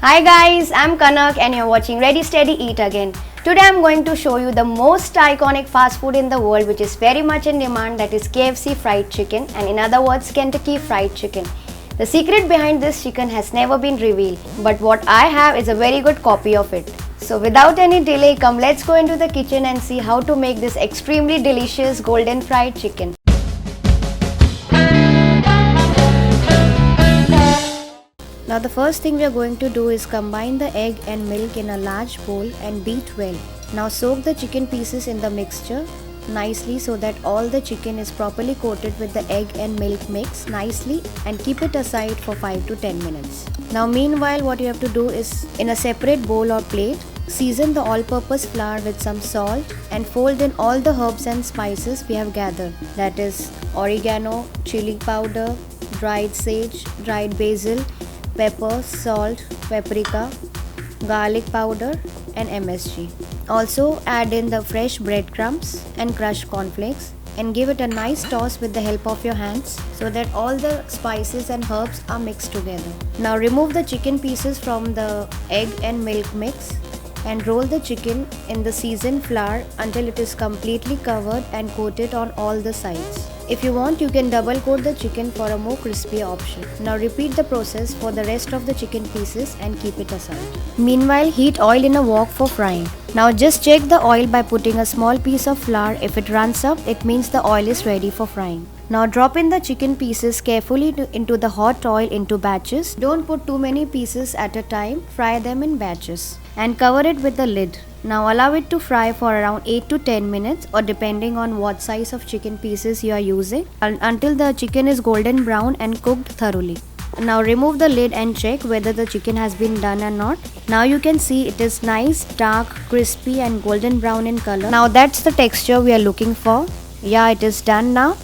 Hi guys, I'm Kanak and you're watching Ready Steady Eat Again. Today I'm going to show you the most iconic fast food in the world which is very much in demand, that is KFC fried chicken, and in other words Kentucky fried chicken. The secret behind this chicken has never been revealed, but what I have is a very good copy of it. So without any delay, come let's go into the kitchen and see how to make this extremely delicious golden fried chicken. Now the first thing we are going to do is combine the egg and milk in a large bowl and beat well. Now soak the chicken pieces in the mixture nicely so that all the chicken is properly coated with the egg and milk mix nicely, and keep it aside for 5 to 10 minutes. Now meanwhile, what you have to do is, in a separate bowl or plate, season the all-purpose flour with some salt and fold in all the herbs and spices we have gathered, that is oregano, chili powder, dried sage, dried basil, pepper, salt, paprika, garlic powder and MSG. Also add in the fresh breadcrumbs and crushed cornflakes and give it a nice toss with the help of your hands so that all the spices and herbs are mixed together. Now remove the chicken pieces from the egg and milk mix and roll the chicken in the seasoned flour until it is completely covered and coated on all the sides. If you want, you can double coat the chicken for a more crispy option. Now repeat the process for the rest of the chicken pieces and keep it aside. Meanwhile, heat oil in a wok for frying. Now just check the oil by putting a small piece of flour. If it runs up, it means the oil is ready for frying. Now drop in the chicken pieces carefully into the hot oil into batches. Don't put too many pieces at a time. Fry them in batches and cover it with the lid. Now allow it to fry for around 8 to 10 minutes, or depending on what size of chicken pieces you are using, until the chicken is golden brown and cooked thoroughly. Now remove the lid and check whether the chicken has been done or not. Now you can see it is nice, dark, crispy and golden brown in color. Now that's the texture we are looking for. Yeah, it is done now.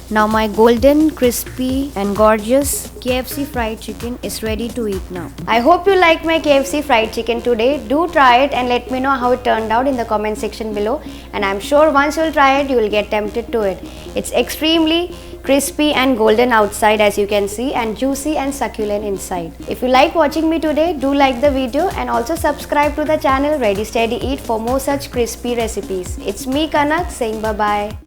Now my golden, crispy and gorgeous KFC fried chicken is ready to eat now. I hope you like my KFC fried chicken today. Do try it and let me know how it turned out in the comment section below. And I'm sure once you'll try it, you will get tempted to it. It's extremely crispy and golden outside, as you can see, and juicy and succulent inside. If you like watching me today, do like the video and also subscribe to the channel Ready Steady Eat for more such crispy recipes. It's me Kanak saying bye bye.